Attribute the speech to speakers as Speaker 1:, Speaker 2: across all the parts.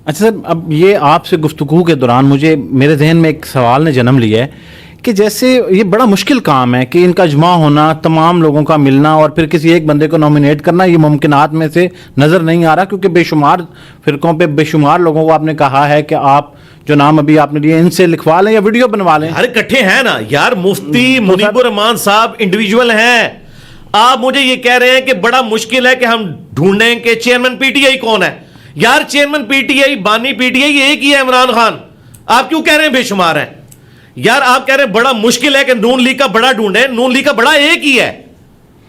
Speaker 1: اچھا سر، اب یہ آپ سے گفتگو کے دوران میرے ذہن میں ایک سوال نے جنم لیا ہے کہ جیسے یہ بڑا مشکل کام ہے کہ ان کا اجماع ہونا، تمام لوگوں کا ملنا اور پھر کسی ایک بندے کو نومینیٹ کرنا، یہ ممکنات میں سے نظر نہیں آ رہا، کیونکہ بے شمار فرقوں پہ بے شمار لوگوں کو آپ نے کہا ہے کہ آپ جو نام ابھی آپ نے لیے ان سے لکھوا لیں یا ویڈیو بنوا لیں.
Speaker 2: ہر اکٹھے ہیں نا یار. مفتی منیب الرحمان صاحب انڈیویجول ہیں. آپ مجھے یہ کہہ رہے ہیں کہ بڑا مشکل ہے کہ ہم ڈھونڈیں کہ چیئرمین پی ٹی آئی کون ہے. یار چیئرمین پی ٹی آئی، بانی پی ٹی آئی ایک ہی ہے، عمران خان. آپ کیوں کہہ رہے ہیں بے شمار ہیں؟ یار آپ کہہ رہے ہیں بڑا مشکل ہے کہ نون لیگ کا بڑا ڈھونڈیں. نون لیگ کا بڑا ایک ہی ہے،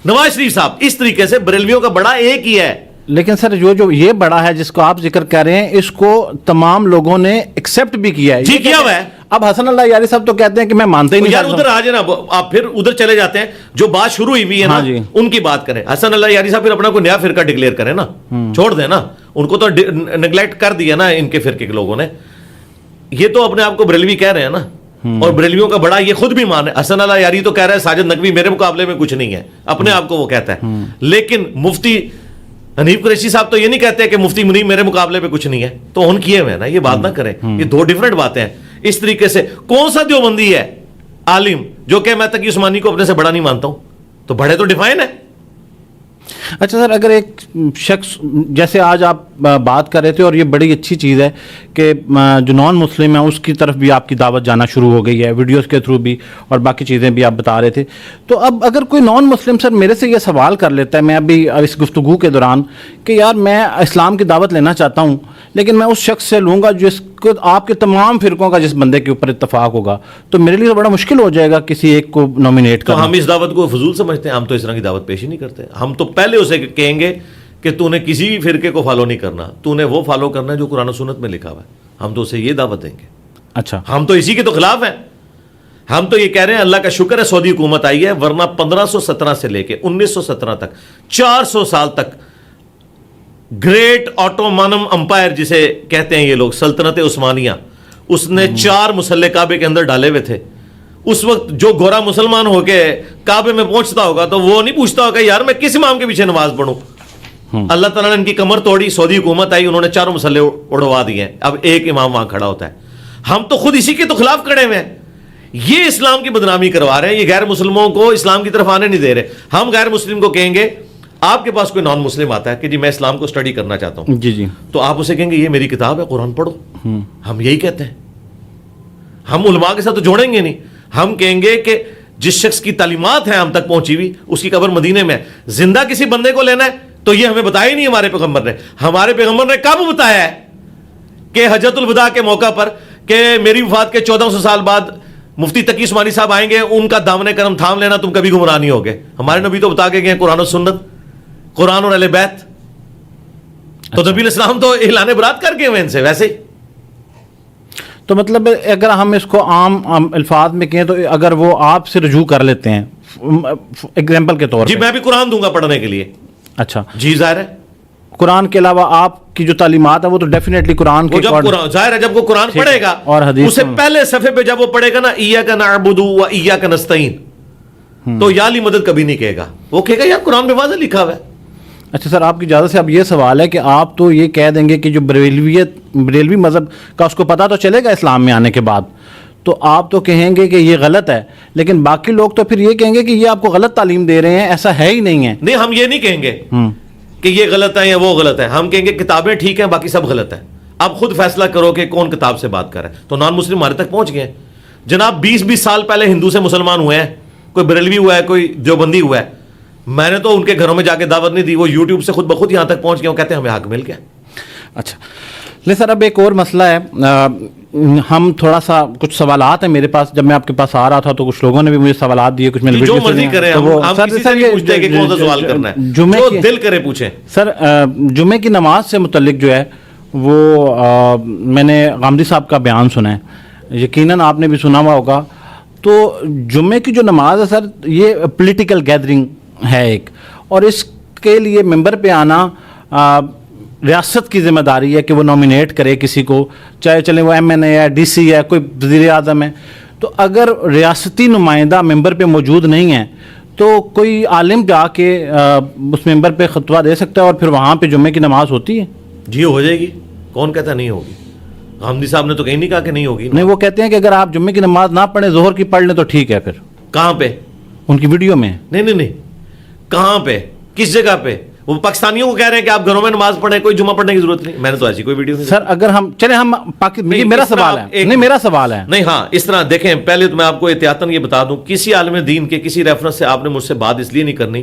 Speaker 2: نواز شریف صاحب. اس طریقے سے بریلویوں کا بڑا ایک ہی ہے.
Speaker 1: لیکن سر جو یہ بڑا ہے جس کو آپ ذکر کر رہے ہیں، اس کو تمام لوگوں نے ایکسپٹ بھی کیا ہے.
Speaker 2: جی کیا ہوا ہے.
Speaker 1: اب حسن اللہ یاری صاحب تو کہتے ہیں کہ میں مانتا ہی نہیں.
Speaker 2: یار ادھر آ جائے نا، آپ پھر ادھر چلے جاتے ہیں. جو بات شروع ہوئی ہے نا ان کی بات کریں. حسن اللہ یاری صاحب پھر اپنا کوئی نیا فرقہ ڈکلیئر کریں نا، چھوڑ دیں نا. ان کو تو نیگلیکٹ کر دیا نا ان کے فرقے کے لوگوں نے. یہ تو اپنے آپ کو بریلوی کہہ رہے ہیں نا، اور بریلویوں کا بڑا یہ خود بھی مان ہے. حسن اللہ یاری تو کہہ رہا ہے ساجد نقوی میرے مقابلے میں کچھ نہیں ہے، اپنے آپ کو وہ کہتا ہے. لیکن مفتی حنیف قریشی صاحب تو یہ نہیں کہتے کہ مفتی منیب میرے مقابلے پہ کچھ نہیں ہے. تو ان کیے ہوئے نا، یہ بات نہ کریں. یہ دو ڈیفرنٹ باتیں ہیں. اس طریقے سے کون سا دیوبندی ہے عالم جو کہ میں تقی عثمانی کو اپنے سے بڑا نہیں مانتا ہوں؟ تو بڑے تو ڈیفائن ہے.
Speaker 1: اچھا سر، اگر ایک شخص جیسے آج آپ بات کر رہے تھے، اور یہ بڑی اچھی چیز ہے کہ جو نان مسلم ہے اس کی طرف بھی آپ کی دعوت جانا شروع ہو گئی ہے، ویڈیوز کے تھرو بھی، اور باقی چیزیں بھی آپ بتا رہے تھے. تو اب اگر کوئی نان مسلم سر میرے سے یہ سوال کر لیتا ہے، میں ابھی اس گفتگو کے دوران، کہ یار میں اسلام کی دعوت لینا چاہتا ہوں لیکن میں اس شخص سے لوں گا جس کو آپ کے تمام فرقوں کا جس بندے کے اوپر اتفاق ہوگا، تو میرے لیے تو بڑا مشکل ہو جائے گا کسی ایک کو نومینیٹ کرنا.
Speaker 2: تو ہم اس دعوت کو فضول سمجھتے ہیں. ہم تو اس طرح کی دعوت پیش ہی نہیں کرتے. ہم تو پہلے اسے کہیں گے کہ تو نے کسی بھی فرقے کو فالو نہیں کرنا، تو نے وہ فالو کرنا ہے جو قرآن و سنت میں لکھا ہوا ہے. ہم تو اسے یہ دعوت دیں گے.
Speaker 1: اچھا،
Speaker 2: ہم تو اسی کے تو خلاف ہیں. ہم تو یہ کہہ رہے ہیں اللہ کا شکر ہے سعودی حکومت آئی ہے، ورنہ 1517 سے لے کے 1917 تک 400 سال تک گریٹ آٹومانم امپائر جسے کہتے ہیں یہ لوگ، سلطنت عثمانیہ، اس نے 4 مسلح کعبے کے اندر ڈالے ہوئے تھے. اس وقت جو گورا مسلمان ہو کے کعبے میں پہنچتا ہوگا تو وہ نہیں پوچھتا ہوگا یار میں کس امام کے پیچھے نماز پڑھوں. اللہ تعالیٰ نے ان کی کمر توڑی، سعودی حکومت آئی، انہوں نے 4 مسلح اڑوا دیے. اب ایک امام وہاں کھڑا ہوتا ہے. ہم تو خود اسی کے تو خلاف کھڑے ہوئے ہیں. یہ اسلام کی بدنامی کروا رہے ہیں. یہ غیر مسلموں کو اسلام کی طرف آنے نہیں دے رہے. ہم غیر مسلم کو کہیں گے آپ کے پاس کوئی نان مسلم آتا ہے کہ جی میں اسلام کو اسٹڈی کرنا چاہتا ہوں،
Speaker 1: جی
Speaker 2: تو آپ اسے کہیں گے یہ میری کتاب ہے قرآن پڑھو. ہم یہی کہتے ہیں. ہم علماء کے ساتھ تو جوڑیں گے نہیں. ہم کہیں گے کہ جس شخص کی تعلیمات ہیں ہم تک پہنچی ہوئی، اس کی قبر مدینے میں ہے. زندہ کسی بندے کو لینا ہے تو یہ ہمیں بتایا ہی نہیں ہمارے پیغمبر نے. ہمارے پیغمبر نے کب بتایا ہے کہ حجۃ الوداع کے موقع پر کہ میری وفات کے 1400 سال بعد مفتی تقی عثمانی صاحب آئیں گے، ان کا دامن کرم تھام لینا، تم کبھی گمراہ نہیں ہوگے. ہمارے نبی تو بتا کے گئے قرآن و سنت، قرآن اور اہل بیت. تو نبی علیہ السلام تو اعلان برات کر کے ہوئے ان سے. ویسے
Speaker 1: تو مطلب اگر ہم اس کو عام الفاظ میں کہیں تو اگر وہ آپ سے رجوع کر لیتے ہیں ایگزامپل کے طور
Speaker 2: جی میں بھی قرآن دوں گا پڑھنے کے لیے.
Speaker 1: اچھا
Speaker 2: جی ظاہر ہے.
Speaker 1: قرآن کے علاوہ آپ کی جو تعلیمات ہیں وہ تو ڈیفینیٹلی قرآن کے
Speaker 2: ظاہر ہے. جب وہ قرآن پڑھے گا
Speaker 1: اور حدیث
Speaker 2: اسے پہلے صفحے پہ جب وہ پڑھے گا نا ایاک نعبد و ایاک نستعین، تو یا لی مدد کبھی نہیں کہے گا. وہ کہے گا یار قرآن میں واضح لکھا ہوا ہے.
Speaker 1: اچھا سر، آپ کی اجازت سے اب یہ سوال ہے کہ آپ تو یہ کہہ دیں گے کہ جو بریلوی مذہب کا اس کو پتہ تو چلے گا اسلام میں آنے کے بعد، تو آپ تو کہیں گے کہ یہ غلط ہے، لیکن باقی لوگ تو پھر یہ کہیں گے کہ یہ آپ کو غلط تعلیم دے رہے ہیں، ایسا ہے ہی نہیں ہے.
Speaker 2: نہیں، ہم یہ نہیں کہیں گے کہ یہ غلط ہے یا وہ غلط ہے. ہم کہیں گے کتابیں ٹھیک ہیں، باقی سب غلط ہے. اب خود فیصلہ کرو کہ کون کتاب سے بات کر رہا ہے. تو نان مسلم ہمارے تک پہنچ گئے ہیں جناب. 20 سال پہلے ہندو سے مسلمان ہوئے ہیں، کوئی بریلوی ہوا ہے، کوئی دیوبندی ہوا ہے. میں نے تو ان کے گھروں میں جا کے دعوت نہیں دی. وہ یوٹیوب سے خود بخود یہاں تک پہنچ گئے. وہ کہتے ہیں ہمیں حق مل گیا.
Speaker 1: اچھا لے سر، اب ایک اور مسئلہ ہے. ہم تھوڑا سا کچھ سوالات ہیں میرے پاس. جب میں آپ کے پاس آ رہا تھا تو کچھ لوگوں نے بھی مجھے سوالات دیے، کچھ میں نے
Speaker 2: جو مرضی کریں. ہم کسی سے نہیں پوچھتے کہ کون سا سوال کرنا ہے، جو دل کرے پوچھیں.
Speaker 1: سر جمعے کی نماز سے متعلق جو ہے وہ میں نے غامدی صاحب کا بیان سنا ہے، یقیناً آپ نے بھی سنا ہوا ہوگا. تو جمعے کی جو نماز ہے سر، یہ پولیٹیکل گیدرنگ ہے ایک، اور اس کے لیے ممبر پہ آنا ریاست کی ذمہ داری ہے کہ وہ نومینیٹ کرے کسی کو، چاہے چلیں وہ ایم این اے ہے، ڈی سی ہے، کوئی وزیر اعظم ہے. تو اگر ریاستی نمائندہ ممبر پہ موجود نہیں ہے تو کوئی عالم جا کے اس ممبر پہ خطبہ دے سکتا ہے اور پھر وہاں پہ جمعے کی نماز ہوتی ہے؟
Speaker 2: جی ہو جائے گی. کون کہتا ہے نہیں ہوگی؟ غامدی صاحب نے تو کہیں نہیں کہا کہ نہیں ہوگی.
Speaker 1: نہیں، وہ کہتے ہیں کہ اگر آپ جمعے کی نماز نہ پڑھیں ظہر کی پڑھ لیں تو ٹھیک ہے. پھر
Speaker 2: کہاں پہ؟
Speaker 1: ان کی ویڈیو میں.
Speaker 2: نہیں کہاں پہ؟ کس جگہ پہ؟ وہ پاکستانیوں کو کہہ رہے ہیں کہ آپ گھروں میں نماز پڑھیں، کوئی جمعہ پڑھنے کی ضرورت نہیں. میں نے تو ایسی کوئی ویڈیو نہیں.
Speaker 1: سر اگر ہم چلیں ہم میرا سوال ہے، نہیں میرا سوال ہے.
Speaker 2: نہیں ہاں اس طرح دیکھیں، پہلے تو میں آپ کو احتیاطاً یہ بتا دوں، کسی عالم دین کے کسی ریفرنس سے آپ نے مجھ سے بات اس لیے نہیں کرنی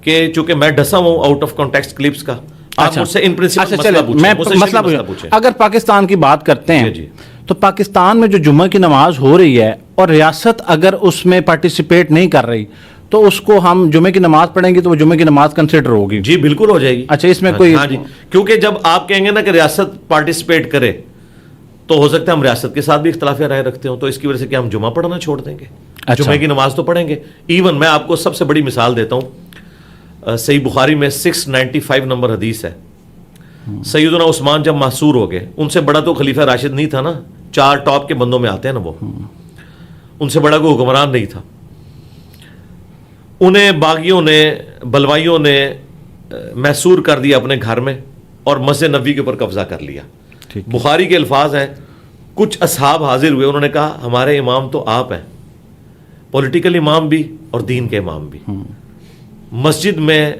Speaker 2: کہ چونکہ میں ڈسا ہوں آؤٹ آف کانٹیکسٹ کلپس کا. آپ مجھ سے ان پرنسپل
Speaker 1: مسئلہ پوچھیں. اگر پاکستان کی بات کرتے ہیں تو پاکستان میں جو جمعہ کی نماز ہو رہی ہے اور ریاست اگر اس میں پارٹیسپیٹ نہیں کر رہی تو اس کو ہم جمعے کی نماز پڑھیں گے تو وہ جمعے کی نماز کنسیڈر ہوگی؟
Speaker 2: جی بالکل ہو جائے گی.
Speaker 1: اچھا اس میں کوئی؟
Speaker 2: ہاں جی، کیونکہ جب آپ کہیں گے نا کہ ریاست پارٹیسپیٹ کرے تو ہو سکتا ہے ہم ریاست کے ساتھ بھی اختلاف رائے رکھتے ہوں، تو اس کی وجہ سے کیا ہم جمعہ پڑھنا چھوڑ دیں گے؟ جمعے کی نماز تو پڑھیں گے. ایون میں آپ کو سب سے بڑی مثال دیتا ہوں، صحیح بخاری میں 695 نمبر حدیث ہے. سیدنا عثمان جب محصور ہو گئے، ان سے بڑا تو خلیفہ راشد نہیں تھا نا، 4 ٹاپ کے بندوں میں آتے ہیں نا وہ، ان سے بڑا کوئی حکمران نہیں تھا. انہیں باغیوں نے بلوائیوں نے محصور کر دیا اپنے گھر میں اور مسجد نبوی کے اوپر قبضہ کر لیا. بخاری کے الفاظ ہیں، کچھ اصحاب حاضر ہوئے، انہوں نے کہا ہمارے امام تو آپ ہیں، پولیٹیکل امام بھی اور دین کے امام بھی. مسجد میں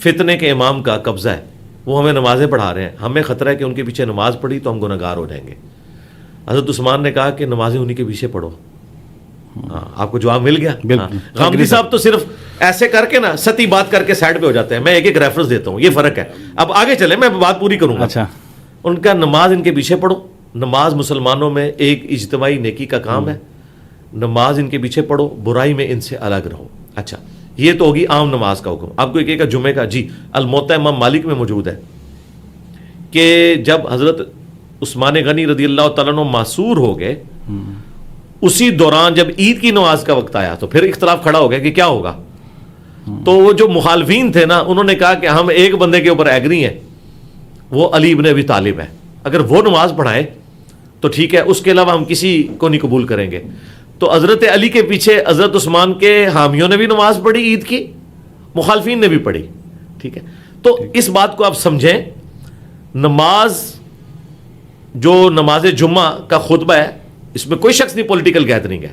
Speaker 2: فتنے کے امام کا قبضہ ہے، وہ ہمیں نمازیں پڑھا رہے ہیں، ہمیں خطرہ ہے کہ ان کے پیچھے نماز پڑھی تو ہم گنہگار ہو جائیں گے. حضرت عثمان نے کہا کہ نمازیں انہی کے پیچھے پڑھو. ہاں آپ کو جواب مل گیا. غامدی صاحب تو صرف ایسے کر کے نا ستی بات کر کے سائڈ پہ ہو جاتے ہیں. میں ایک ریفرنس دیتا ہوں، یہ فرق ہے. اب آگے چلیں، میں بات پوری کروں گا.
Speaker 1: اچھا،
Speaker 2: ان کا نماز ان کے پیچھے پڑھو. نماز مسلمانوں میں ایک اجتماعی نیکی کا کام ہے. نماز ان کے پیچھے پڑھو، برائی میں ان سے الگ رہو. اچھا یہ تو ہوگی عام نماز کا حکم. آپ کو ایک جمعے کا جی الموطا امام مالک میں موجود ہے کہ جب حضرت عثمان غنی رضی اللہ تعالیٰ عنہ معصور ہو گئے، اسی دوران جب عید کی نماز کا وقت آیا تو پھر اختلاف کھڑا ہو گیا کہ کیا ہوگا. تو وہ جو مخالفین تھے نا، انہوں نے کہا کہ ہم ایک بندے کے اوپر ایگری ہیں، وہ علی ابن ابی طالب ہے، اگر وہ نماز پڑھائے تو ٹھیک ہے، اس کے علاوہ ہم کسی کو نہیں قبول کریں گے. تو حضرت علی کے پیچھے حضرت عثمان کے حامیوں نے بھی نماز پڑھی عید کی، مخالفین نے بھی پڑھی. ٹھیک ہے، تو اس بات کو آپ سمجھیں. نماز جو نماز جمعہ کا خطبہ ہے، اس میں کوئی شخص نہیں پولیٹیکل گیدرنگ ہے،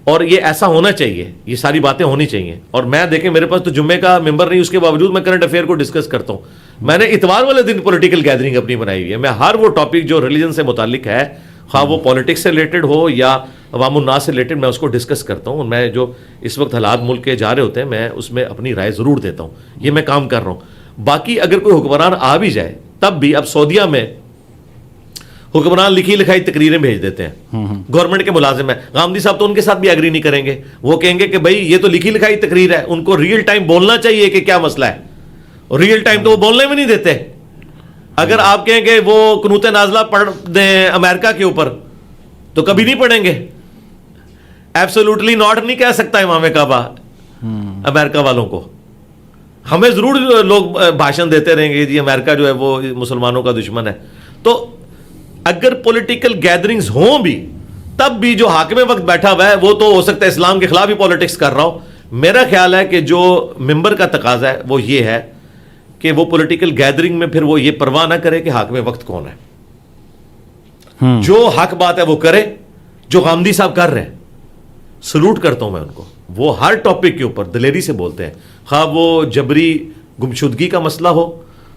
Speaker 2: اور یہ ایسا ہونا چاہیے، یہ ساری باتیں ہونی چاہیے. اور میں دیکھیں میرے پاس تو جمعے کا ممبر نہیں، اس کے باوجود میں کرنٹ افیئر کو ڈسکس کرتا ہوں. میں نے اتوار والے دن پولیٹیکل گیدرنگ اپنی بنائی ہوئی ہے. میں ہر وہ ٹاپک جو ریلیجن سے متعلق ہے، خواہ وہ پالیٹکس سے ریلیٹڈ ہو یا عوام الناس سے ریلیٹڈ، میں اس کو ڈسکس کرتا ہوں. میں جو اس وقت حالات ملک کے جا رہے ہوتے ہیں، میں اس میں اپنی رائے ضرور دیتا ہوں. یہ میں کام کر رہا ہوں. باقی اگر کوئی حکمران آ بھی جائے تب بھی، اب سعودیہ میں حکمران لکھی لکھائی تقریریں بھیج دیتے ہیں، گورنمنٹ کے ملازم ہیں. غامدی صاحب تو ان کے ساتھ بھی ایگری نہیں کریں گے. وہ کہیں گے کہ بھائی یہ تو لکھی لکھائی تقریر ہے، ان کو ریئل ٹائم بولنا چاہیے کہ کیا مسئلہ ہے. ریئل ٹائم تو وہ بولنے میں نہیں دیتے. اگر آپ کہیں کہ وہ قنوت نازلہ پڑھ دیں امریکہ کے اوپر تو کبھی نہیں پڑھیں گے. ایبسولوٹلی ناٹ نہیں کہہ سکتا امام کعبہ امریکہ والوں کو. ہمیں ضرور لوگ بھاشن دیتے رہیں گے جی امریکہ جو ہے وہ مسلمانوں کا دشمن ہے. تو اگر پولیٹیکل گیدرنگز ہوں بھی تب بھی جو حاکم وقت بیٹھا ہوا ہے وہ تو ہو سکتا ہے اسلام کے خلاف ہی پولیٹکس کر رہا ہو. میرا خیال ہے کہ جو ممبر کا تقاضا ہے وہ یہ ہے کہ وہ پولیٹیکل گیدرنگ میں پھر وہ یہ پرواہ نہ کرے کہ حاکم وقت کون ہے. جو حق بات ہے وہ کرے، جو غامدی صاحب کر رہے ہیں سلوٹ کرتا ہوں میں ان کو. وہ ہر ٹاپک کے اوپر دلیری سے بولتے ہیں، خواہ وہ جبری گمشدگی کا مسئلہ ہو،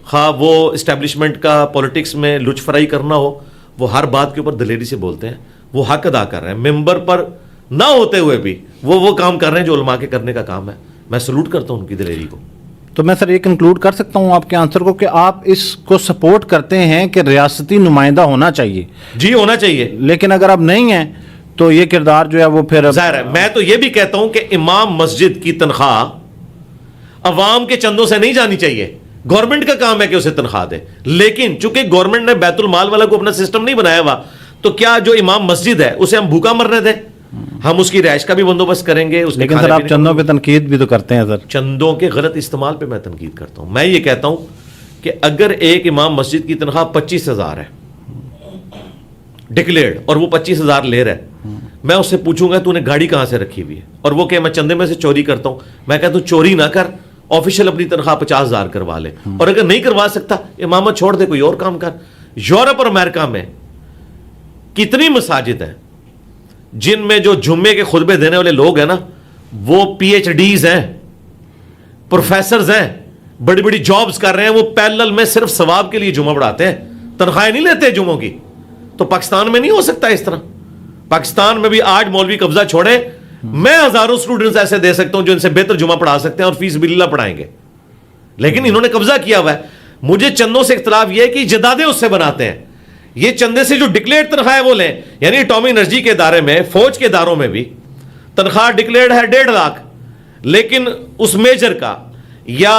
Speaker 2: خواہ وہ اسٹیبلشمنٹ کا پولیٹکس میں لچ فرائی کرنا ہو، وہ ہر بات کے اوپر دلیری سے بولتے ہیں. وہ حق ادا کر رہے ہیں، ممبر پر نہ ہوتے ہوئے بھی وہ کام کر رہے ہیں جو علماء کے کرنے کا کام ہے. میں سلوٹ کرتا ہوں ان کی دلیری کو.
Speaker 1: تو میں سر یہ کنکلوڈ کر سکتا ہوں آپ کے آنسر کو کہ آپ اس کو سپورٹ کرتے ہیں کہ ریاستی نمائندہ ہونا چاہیے؟
Speaker 2: جی ہونا چاہیے،
Speaker 1: لیکن اگر اب نہیں ہے تو یہ کردار جو ہے وہ پھر
Speaker 2: ظاہر ہے. میں تو یہ بھی کہتا ہوں کہ امام مسجد کی تنخواہ عوام کے چندوں سے نہیں جانی چاہیے. گورنمنٹ کا کام ہے کہ اسے تنخواہ دے، لیکن چونکہ گورنمنٹ نے بیت المال والا کو اپنا سسٹم نہیں بنایا ہوا، تو کیا جو امام مسجد ہے اسے ہم بھوکا مرنے دیں؟ ہم اس کی رہائش کا بھی بندوبست کریں گے.
Speaker 1: لیکن سر آپ چندوں پہ تنقید بھی تو کرتے ہیں. سر
Speaker 2: چندوں کے غلط استعمال پہ میں تنقید کرتا ہوں. میں یہ کہتا ہوں کہ اگر ایک امام مسجد کی تنخواہ 25,000 ہے ڈکلیئرڈ اور وہ 25,000 لے رہا ہے، میں اس سے پوچھوں گا تو نے گاڑی کہاں سے رکھی ہوئی ہے، اور وہ کہ میں چندے میں سے چوری کرتا ہوں، میں کہتا ہوں چوری نہ کر، آفیشیل اپنی تنخواہ 50,000 کروا لے. اور اگر نہیں کروا سکتا امامت چھوڑ دے، کوئی اور کام کر. یورپ اور امریکہ میں کتنی مساجد ہیں جن میں جو جمعے کے خطبے دینے والے لوگ ہیں نا وہ پی ایچ ڈیز ہیں, پروفیسرز ہیں, بڑی بڑی جابز کر رہے ہیں, وہ پیرلل میں صرف ثواب کے لیے جمعہ پڑھاتے ہیں, تنخواہیں نہیں لیتے جمعوں کی. تو پاکستان میں نہیں ہو سکتا اس طرح. پاکستان میں بھی آج مولوی قبضہ چھوڑے, میں ہزاروں اسٹوڈنٹس ایسے دے سکتا ہوں جو ان سے بہتر جمعہ پڑھا سکتے ہیں اور فیس بلّہ پڑھائیں گے, لیکن انہوں نے قبضہ کیا ہوا ہے. مجھے چندوں سے اختلاف یہ ہے کہ جدادیں اس سے بناتے ہیں, یہ چندے سے جو ڈکلیئرڈ تنخواہ ہے وہ لیں. یعنی اٹومی انرجی کے ادارے میں, فوج کے اداروں میں بھی تنخواہ ڈکلیئرڈ ہے 1.5 لاکھ, لیکن اس میجر کا یا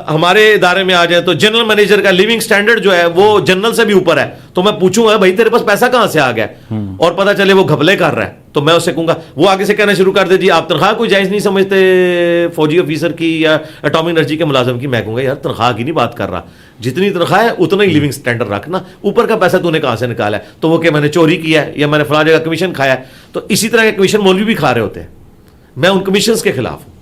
Speaker 2: ہمارے ادارے میں آ جائیں تو جنرل مینیجر کا لیونگ سٹینڈرڈ جو ہے وہ جنرل سے بھی اوپر ہے. تو میں پوچھوں گا بھائی تیرے پاس پیسہ کہاں سے آ گیا, اور پتہ چلے وہ گھپلے کر رہا ہے, تو میں اسے کہوں گا, وہ آگے سے کہنا شروع کر دے جی آپ تنخواہ کوئی جائز نہیں سمجھتے فوجی آفیسر کی یا اٹومی انرجی کے ملازم کی. میں کہوں گا یار تنخواہ کی نہیں بات کر رہا, جتنی تنخواہ ہے اتنا ہی لیونگ سٹینڈرڈ رکھنا, اوپر کا پیسہ تو نے کہاں سے نکالا ہے. تو وہ کہ میں نے چوری کیا ہے یا میں نے فلاں جگہ کمیشن کھایا ہے, تو اسی طرح کے کمیشن مولوی بھی کھا رہے ہوتے ہیں. میں ان کمیشنز کے خلاف ہوں.